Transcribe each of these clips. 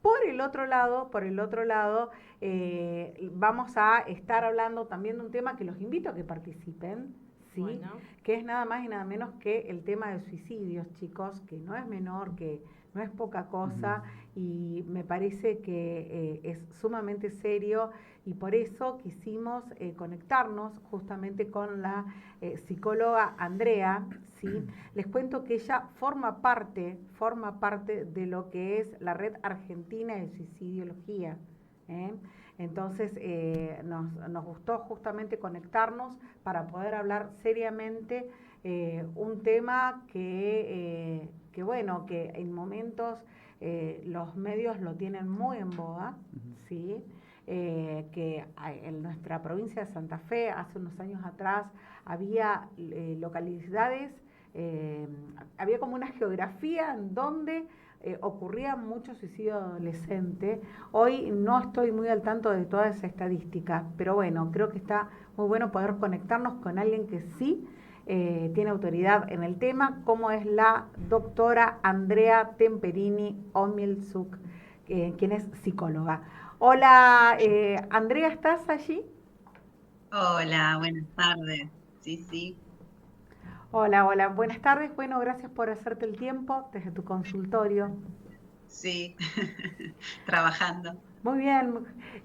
Por el otro lado, vamos a estar hablando también de un tema que los invito a que participen, ¿sí? Bueno. Que es nada más y nada menos que el tema de suicidios, chicos, que no es menor, que no es poca cosa, y me parece que es sumamente serio, y por eso quisimos conectarnos justamente con la psicóloga Andrea, ¿sí? Les cuento que ella forma parte de lo que es la Red Argentina de Suicidología, ¿eh? Entonces nos gustó justamente conectarnos para poder hablar seriamente un tema que bueno, que en momentos los medios lo tienen muy en boga, ¿sí? Que en nuestra provincia de Santa Fe, hace unos años atrás, había localidades, había como una geografía en donde ocurría mucho suicidio adolescente. Hoy no estoy muy al tanto de toda esa estadística, pero bueno, creo que está muy bueno poder conectarnos con alguien que sí tiene autoridad en el tema, como es la doctora Andrea Temperini Omilzuk, quien es psicóloga. Hola, Andrea, ¿estás allí? Hola, buenas tardes. Sí, sí, Hola, hola, buenas tardes. Bueno, gracias por hacerte el tiempo desde tu consultorio. sí, trabajando. Muy bien,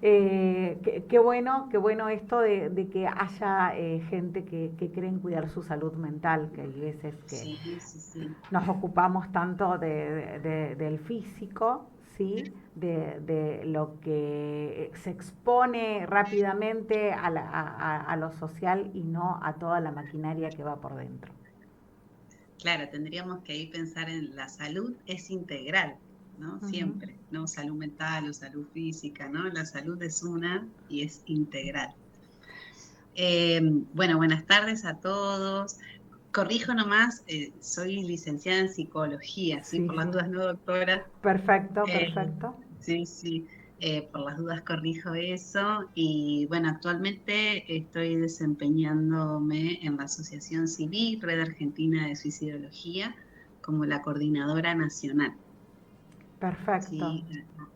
qué bueno esto de que haya gente que cree en cuidar su salud mental, que hay veces que Sí, sí, sí. nos ocupamos tanto del físico, ¿sí? De lo que se expone rápidamente a lo social y no a toda la maquinaria que va por dentro. Claro, tendríamos que ahí pensar en la salud es integral, ¿no? Ujú. Siempre, ¿no? Salud mental o salud física, ¿no? La salud es una y es integral. Bueno, buenas tardes a todos. Corrijo nomás, soy licenciada en psicología, ¿sí? Sí, Por las sí. dudas, ¿no, doctora? Perfecto, Eh, perfecto. sí, sí, por las dudas corrijo eso. Y bueno, actualmente estoy desempeñándome en la Asociación Civil, Red Argentina de Suicidología, como la coordinadora nacional. Perfecto. Sí,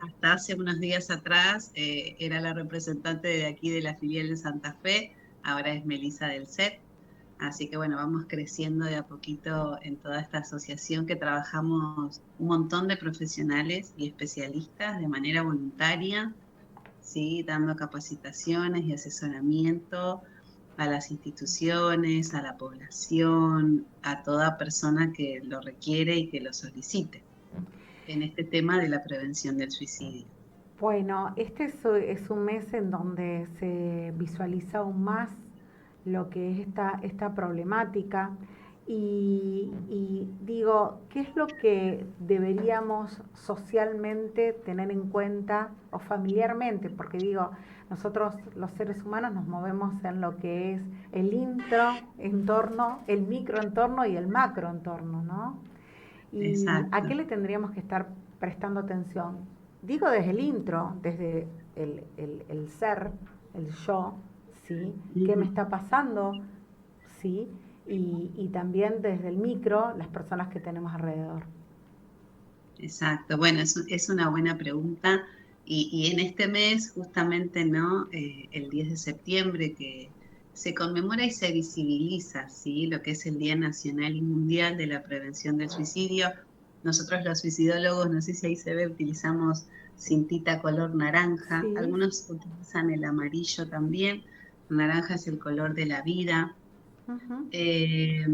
hasta hace unos días atrás era la representante de aquí de la filial de Santa Fe, ahora es Melisa del CET. Así que bueno, vamos creciendo de a poquito en toda esta asociación que trabajamos un montón de profesionales y especialistas de manera voluntaria, ¿sí? Dando capacitaciones y asesoramiento a las instituciones, a la población, a toda persona que lo requiere y que lo solicite en este tema de la prevención del suicidio. Bueno, es un mes en donde se visualiza aún más lo que es esta problemática y digo, ¿qué es lo que deberíamos socialmente tener en cuenta o familiarmente? Porque digo, nosotros los seres humanos nos movemos en lo que es el entorno, el microentorno y el macroentorno, ¿no? ¿Y a Exacto. qué le tendríamos que estar prestando atención? Digo desde el intro, desde el ser, el yo, ¿sí? ¿Qué me Ujú. está pasando? ¿Sí? Y también desde el micro, las personas que tenemos alrededor. Exacto, bueno, es una buena pregunta y en este mes justamente, ¿no? El 10 de septiembre que se conmemora y se visibiliza, ¿sí? Lo que es el Día Nacional y Mundial de la Prevención del Suicidio. Nosotros los suicidólogos, no sé si ahí se ve, utilizamos cintita color naranja, Sí, algunos utilizan el amarillo también, el naranja es el color de la vida. ujú, Eh,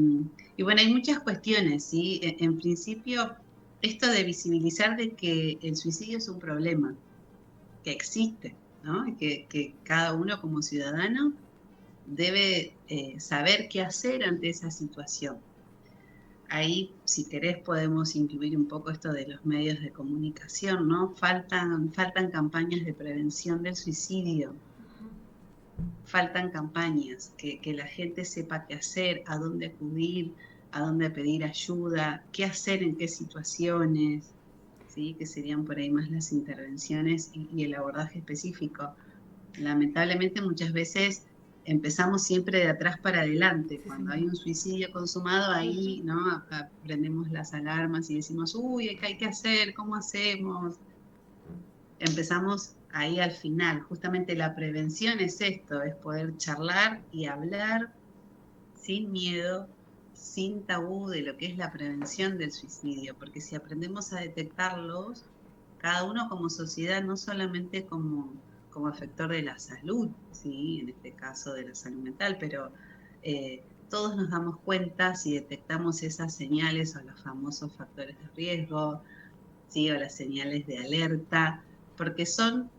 y bueno, hay muchas cuestiones, ¿sí? En principio, esto de visibilizar de que el suicidio es un problema, que existe, ¿no? Y que cada uno como ciudadano debe saber qué hacer ante esa situación. Ahí, si querés, podemos incluir un poco esto de los medios de comunicación, ¿no? Faltan campañas de prevención del suicidio, faltan campañas, que la gente sepa qué hacer, a dónde acudir, a dónde pedir ayuda, qué hacer en qué situaciones, ¿sí? Que serían por ahí más las intervenciones y el abordaje específico. lamentablemente muchas veces empezamos siempre de atrás para adelante. Sí, Cuando señor. hay un suicidio consumado, Ujú. ahí, ¿no? Prendemos las alarmas y decimos, uy, ¿qué hay que hacer? ¿Cómo hacemos? Empezamos ahí al final. Justamente la prevención es esto, es poder charlar y hablar sin miedo, sin tabú de lo que es la prevención del suicidio, porque si aprendemos a detectarlos, cada uno como sociedad, no solamente como efector de la salud, ¿sí? En este caso de la salud mental, pero todos nos damos cuenta si detectamos esas señales o los famosos factores de riesgo, ¿sí? O las señales de alerta, porque son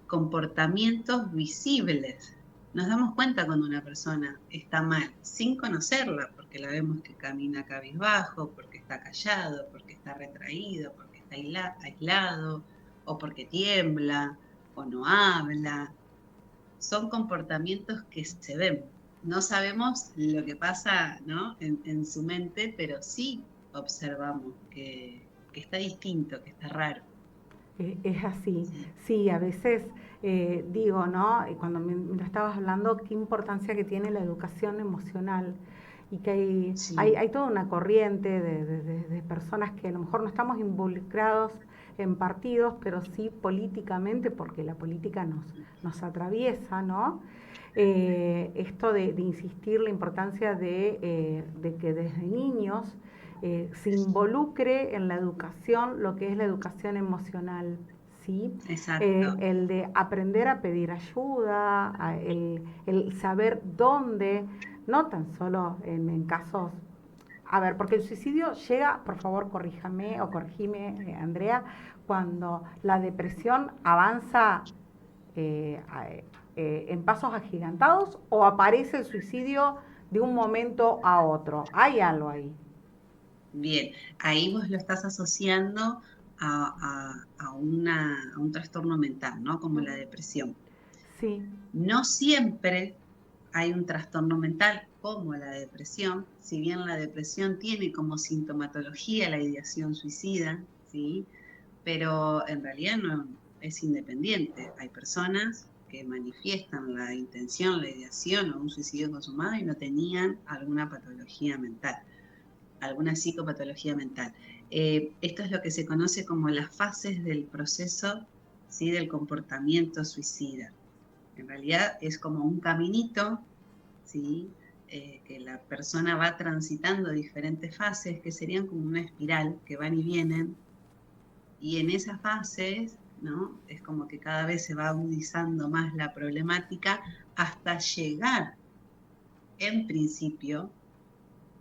comportamientos visibles. Nos damos cuenta cuando una persona está mal, sin conocerla, porque la vemos que camina cabizbajo, porque está callado, porque está retraído, porque está aislado, o porque tiembla, o no habla. Son comportamientos que se ven. No sabemos lo que pasa, ¿no? en su mente, pero sí observamos que está distinto, que está raro. Es así. Sí, Sí, a veces digo, ¿no? Y cuando me lo estabas hablando, qué importancia que tiene la educación emocional y que sí, hay toda una corriente de personas que a lo mejor no estamos involucrados en partidos, pero sí políticamente, porque la política nos atraviesa, ¿no? Esto de insistir la importancia de que desde niños se involucre en la educación lo que es la educación emocional, ¿sí? exacto. El de aprender a pedir ayuda, el saber dónde, no tan solo en casos... A ver, porque el suicidio llega, por favor, corríjame o corregime, Andrea, cuando la depresión avanza eh, en pasos agigantados o aparece el suicidio de un momento a otro. Hay algo ahí. Bien, ahí vos lo estás asociando a un trastorno mental, ¿no? Como la depresión. Sí, No siempre hay un trastorno mental como la depresión, si bien la depresión tiene como sintomatología la ideación suicida, ¿sí? Pero en realidad no es independiente. Hay personas que manifiestan la intención, la ideación o un suicidio consumado y no tenían alguna patología mental, alguna psicopatología mental. Esto es lo que se conoce como las fases del proceso, ¿sí? Del comportamiento suicida. En realidad es como un caminito, ¿sí? Que la persona va transitando diferentes fases que serían como una espiral que van y vienen, y en esas fases, ¿no? Es como que cada vez se va agudizando más la problemática hasta llegar, en principio,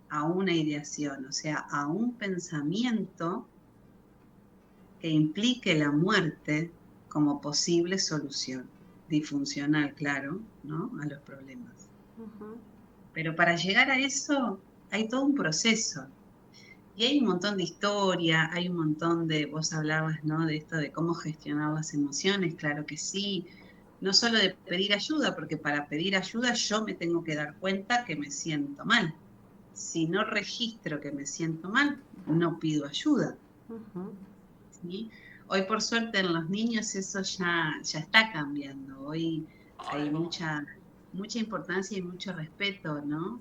a una ideación, o sea, a un pensamiento que implique la muerte como posible solución, disfuncional, claro, ¿no? A los problemas. ujú, Pero para llegar a eso hay todo un proceso. Y hay un montón de historia, hay un montón de, vos hablabas, ¿no? De esto de cómo gestionar las emociones, claro que sí. No solo de pedir ayuda, porque para pedir ayuda yo me tengo que dar cuenta que me siento mal. Si no registro que me siento mal, no pido ayuda, ujú. ¿sí? Hoy por suerte en los niños eso ya está cambiando. Hoy hay mucha importancia y mucho respeto, ¿no?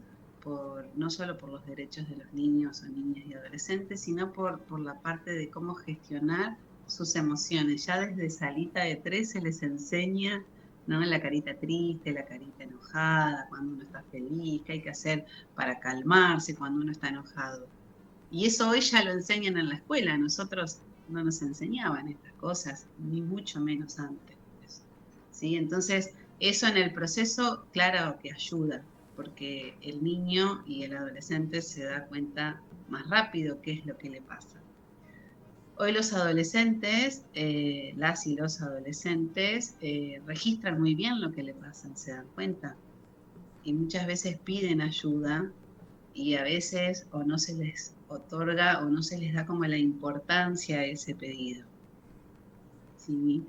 No solo por los derechos de los niños o niñas y adolescentes, sino por la parte de cómo gestionar sus emociones. Ya desde salita de 3 se les enseña, ¿no? La carita triste, la carita enojada, cuando uno está feliz, qué hay que hacer para calmarse cuando uno está enojado. Y eso hoy ya lo enseñan en la escuela. Nosotros no nos enseñaban estas cosas, ni mucho menos antes. ¿Sí? Entonces, eso en el proceso, claro que ayuda, porque el niño y el adolescente se da cuenta más rápido qué es lo que le pasa. Hoy los adolescentes, las y los adolescentes, registran muy bien lo que le pasa, se dan cuenta. Y muchas veces piden ayuda y a veces o no se les otorga o no se les da como la importancia a ese pedido, ¿sí?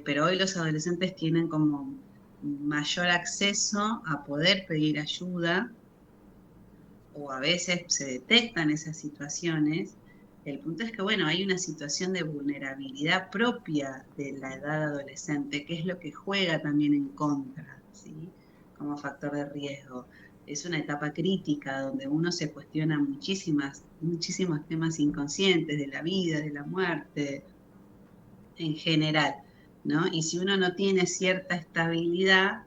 Pero hoy los adolescentes tienen como mayor acceso a poder pedir ayuda o a veces se detectan esas situaciones El punto es que, bueno, hay una situación de vulnerabilidad propia de la edad adolescente, que es lo que juega también en contra, ¿sí? Como factor de riesgo. Es una etapa crítica donde uno se cuestiona muchísimos temas inconscientes de la vida, de la muerte, en general, ¿no? Y si uno no tiene cierta estabilidad,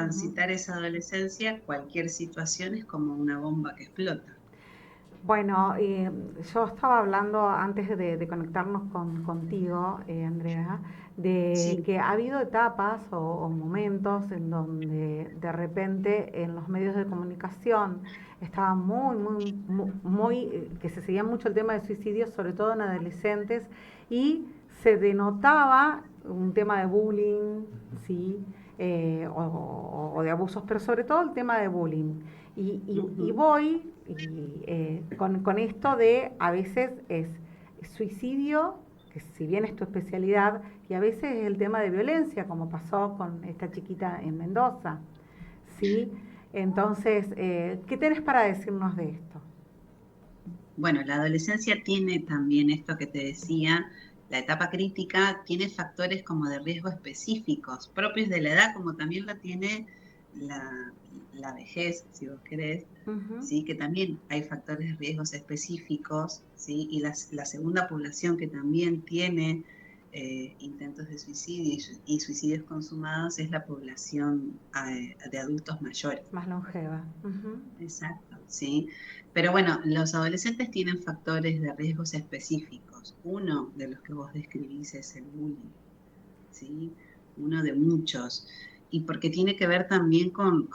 Ujú. transitar esa adolescencia, cualquier situación es como una bomba que explota. Bueno, yo estaba hablando antes de conectarnos contigo, Andrea, de Sí, que ha habido etapas o momentos en donde de repente en los medios de comunicación estaba que se seguía mucho el tema de suicidios, sobre todo en adolescentes, y se denotaba un tema de bullying, ¿sí? O de abusos, pero sobre todo el tema de bullying. Y ujú, voy con esto de a veces es suicidio, que si bien es tu especialidad, y a veces es el tema de violencia, como pasó con esta chiquita en Mendoza. ¿Sí? Entonces, ¿qué tenés para decirnos de esto? bueno, la adolescencia tiene también esto que te decía, la etapa crítica tiene factores como de riesgo específicos, propios de la edad, como también la tiene la, la vejez, si vos querés, Ujú. ¿sí? Que también hay factores de riesgos específicos, ¿sí? Y la segunda población que también tiene intentos de suicidio y suicidios consumados es la población de adultos mayores. Más longeva. Ujú. Exacto, sí. Pero bueno, los adolescentes tienen factores de riesgos específicos. Uno de los que vos describís es el bullying, ¿sí? Uno de muchos. Y porque tiene que ver también con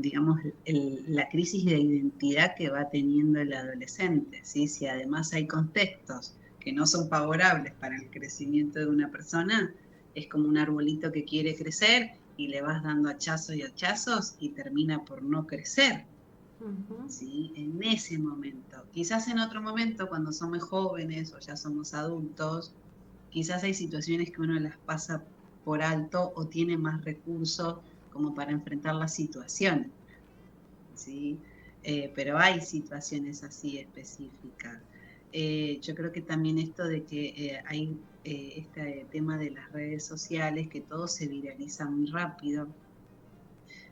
digamos, la crisis de identidad que va teniendo el adolescente, ¿sí? Si además hay contextos que no son favorables para el crecimiento de una persona, es como un arbolito que quiere crecer y le vas dando hachazos y hachazos y termina por no crecer. Ujú. ¿Sí? En ese momento. Quizás en otro momento, cuando somos jóvenes o ya somos adultos, quizás hay situaciones que uno las pasa por alto o tiene más recursos como para enfrentar la situación, ¿sí? Pero hay situaciones así específicas. Yo creo que también esto de que hay este tema de las redes sociales, que todo se viraliza muy rápido.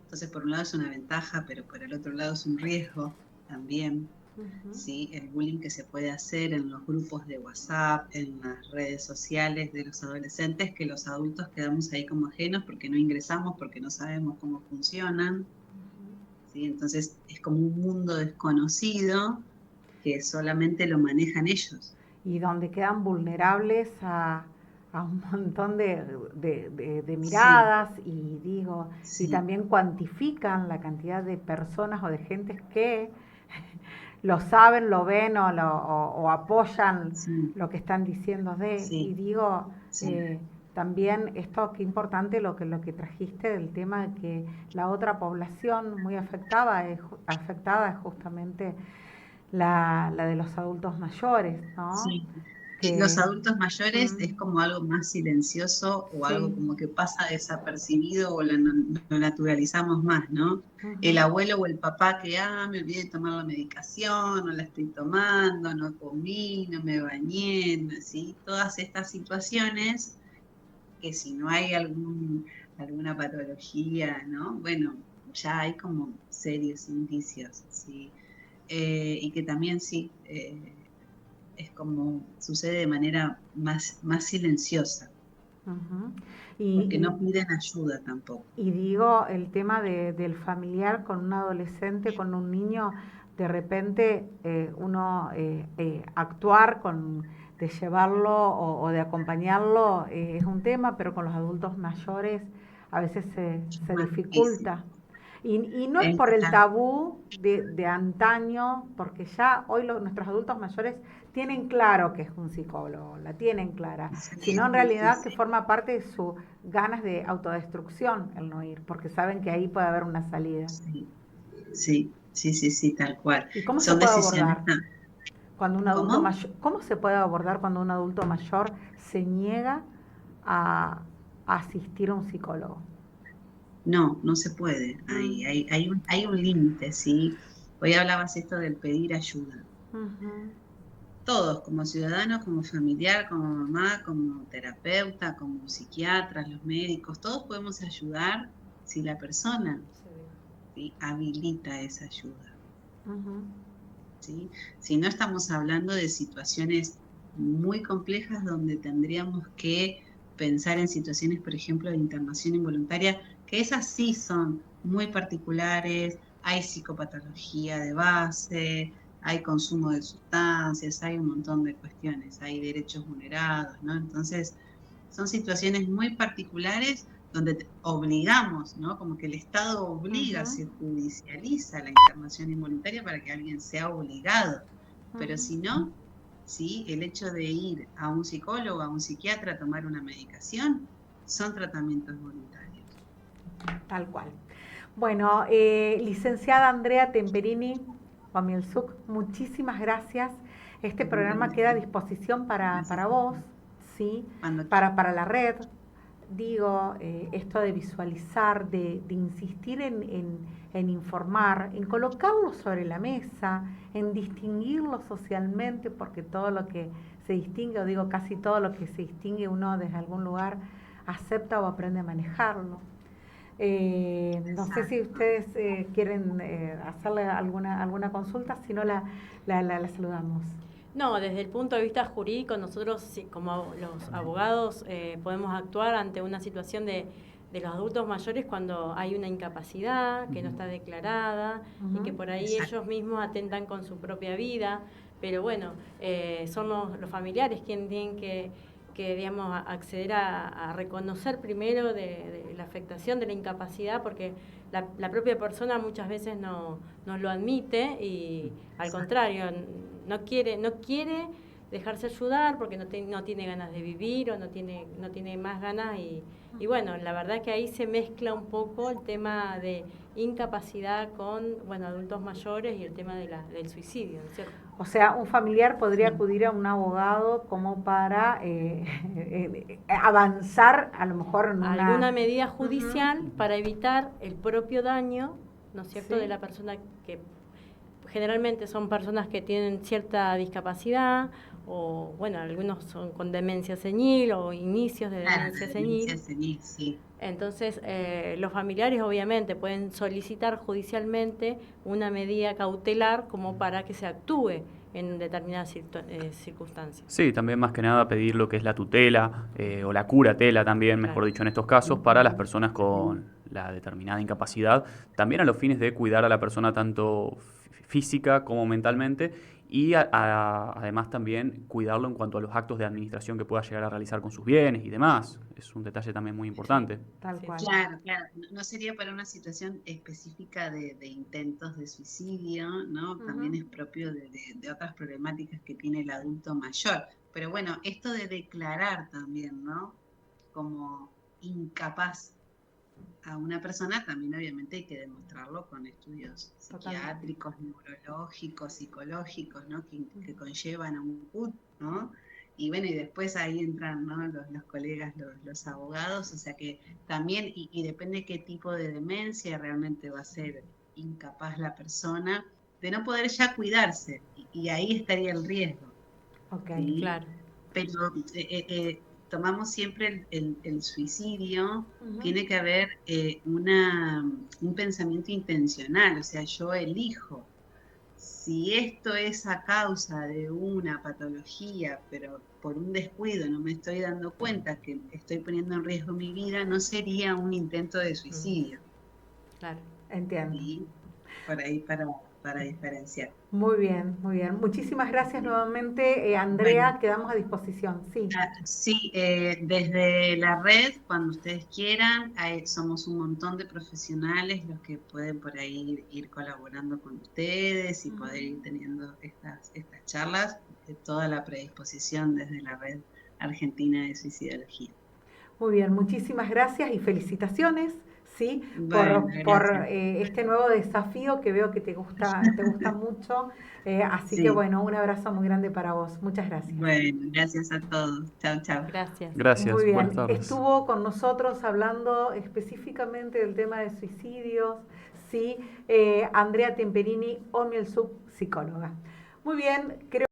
Entonces, por un lado es una ventaja, pero por el otro lado es un riesgo también. Ujú. ¿Sí? El bullying que se puede hacer en los grupos de WhatsApp, en las redes sociales de los adolescentes, que los adultos quedamos ahí como ajenos porque no ingresamos, porque no sabemos cómo funcionan, ¿sí? Entonces es como un mundo desconocido que solamente lo manejan ellos. Y donde quedan vulnerables a un montón de Sí, miradas y digo, y sí, también cuantifican la cantidad de personas o de gentes que lo saben, lo ven o apoyan sí, lo que están diciendo y sí, digo, sí, también esto qué importante lo que trajiste del tema de que la otra población muy afectada es justamente la de los adultos mayores, ¿no? sí. Los Que, adultos mayores mm, es como algo más silencioso o algo sí, como que pasa desapercibido o lo naturalizamos más, ¿no? El ujú, abuelo o el papá que, me olvidé de tomar la medicación, no la estoy tomando, no comí, no me bañé, ¿sí? Todas estas situaciones que si no hay alguna patología, ¿no? Bueno, ya hay como serios indicios, ¿sí? Y que también sí. Es como sucede de manera más silenciosa, ujú. porque Y, no piden ayuda tampoco. y digo, el tema del familiar con un adolescente, con un niño, de repente uno actuar de llevarlo o de acompañarlo es un tema, pero con los adultos mayores a veces Es se más difícil. dificulta. Y no es por el Tal- tabú de antaño, porque ya hoy nuestros adultos mayores tienen claro que es un psicólogo, la tienen clara, sino sí, en sí, realidad que sí, forma parte de sus ganas de autodestrucción el no ir, porque saben que ahí puede haber una salida. sí, sí, sí, sí, sí, tal cual. ¿Y cómo se Son puede decisiones. abordar cuando un adulto ¿Cómo? mayor, cómo se puede abordar cuando un adulto mayor se niega a, a asistir a un psicólogo? No, no se puede. Mm, Hay un límite, ¿sí? Hoy hablabas esto del pedir ayuda. ujú, todos, como ciudadanos, como familiar, como mamá, como terapeuta, como psiquiatras, los médicos, todos podemos ayudar si la persona, ¿sí?, habilita esa ayuda. Ujú. ¿Sí? Si no, estamos hablando de situaciones muy complejas donde tendríamos que pensar en situaciones, por ejemplo, de internación involuntaria, que esas sí son muy particulares, hay psicopatología de base, hay consumo de sustancias, hay un montón de cuestiones, hay derechos vulnerados, ¿no? Entonces, son situaciones muy particulares donde obligamos, ¿no? Como que el Estado obliga, Ujú, se judicializa la internación involuntaria para que alguien sea obligado. Pero ujú. si no, ¿sí?, el hecho de ir a un psicólogo, a un psiquiatra a tomar una medicación, son tratamientos voluntarios. Tal cual. Bueno, licenciada Andrea Temperini, Juamielzuc, muchísimas gracias. Este programa queda a disposición para Gracias. vos, ¿sí? Cuando Para la red. Digo, esto de visualizar, de insistir en informar, en colocarlo sobre la mesa, en distinguirlo socialmente, porque todo lo que se distingue, o digo casi todo lo que se distingue uno desde algún lugar, acepta o aprende a manejarlo. No sé si Exacto. ustedes quieren hacerle alguna consulta, si no la saludamos. No, desde el punto de vista jurídico, nosotros como los abogados podemos actuar ante una situación de los adultos mayores cuando hay una incapacidad que no está declarada y que Ujú. por ahí Exacto. ellos mismos atentan con su propia vida, pero bueno, son los familiares quienes tienen que digamos, acceder a reconocer primero de la afectación, de la incapacidad, porque la propia persona muchas veces no lo admite y al Exacto. contrario, no quiere dejarse ayudar porque no tiene ganas de vivir o no tiene más ganas y bueno, la verdad que ahí se mezcla un poco el tema de incapacidad con adultos mayores y el tema del suicidio, ¿no es cierto? O sea, un familiar podría Sí. acudir a un abogado como para avanzar a lo mejor en Alguna una... medida Ujú. judicial para evitar el propio daño, ¿no es cierto?, de Sí. la persona que generalmente son personas que tienen cierta discapacidad o, bueno, algunos son con demencia senil o inicios de Claro, demencia la demencia senil. senil, sí. Entonces, los familiares obviamente pueden solicitar judicialmente una medida cautelar como para que se actúe en determinadas circunstancias. Sí, también más que nada pedir lo que es la tutela o la curatela también, mejor Claro. dicho, en estos casos, para las personas Sí. con la determinada incapacidad, también a los fines de cuidar a la persona tanto física como mentalmente y además también cuidarlo en cuanto a los actos de administración que pueda llegar a realizar con sus bienes y demás. Es un detalle también muy Sí, importante. Tal sí, cual. sí. Claro, claro. No sería para una situación específica de intentos de suicidio, ¿no? También Ujú. es propio de otras problemáticas que tiene el adulto mayor. Pero bueno, esto de declarar también, ¿no?, como incapaz a una persona, también obviamente hay que demostrarlo con estudios Totalmente. psiquiátricos, neurológicos, psicológicos, ¿no?, que conllevan a un CUT, ¿no? Y bueno, y después ahí entran, ¿no?, los colegas, los abogados, o sea que también, y depende qué tipo de demencia realmente va a ser incapaz la persona de no poder ya cuidarse, y ahí estaría el riesgo, Ok. ¿sí? Claro. Pero tomamos siempre el suicidio, Ujú. tiene que haber un pensamiento intencional, o sea, yo elijo. Si esto es a causa de una patología, pero por un descuido no me estoy dando cuenta que estoy poniendo en riesgo mi vida, no sería un intento de Mm, suicidio, claro. Entiendo. ¿sí? Por ahí para diferenciar. Muy bien, muy bien. Muchísimas gracias nuevamente, Bueno, Andrea. Quedamos a disposición. Sí. sí, desde la red, cuando ustedes quieran, somos un montón de profesionales los que pueden por ahí ir colaborando con ustedes y poder ir teniendo estas charlas, toda la predisposición desde la red argentina de suicidología. Muy bien, muchísimas gracias y felicitaciones, ¿sí? Bueno, Por gracias. este nuevo desafío que veo que te gusta mucho. Así que Sí, bueno, un abrazo muy grande para vos. Muchas gracias. bueno, gracias a todos. Chao, chao. Gracias. Muy Gracias, buenas bien, tardes. estuvo con nosotros hablando específicamente del tema de suicidios, ¿sí? Andrea Temperini, Omiel Sub, psicóloga. Muy bien, creo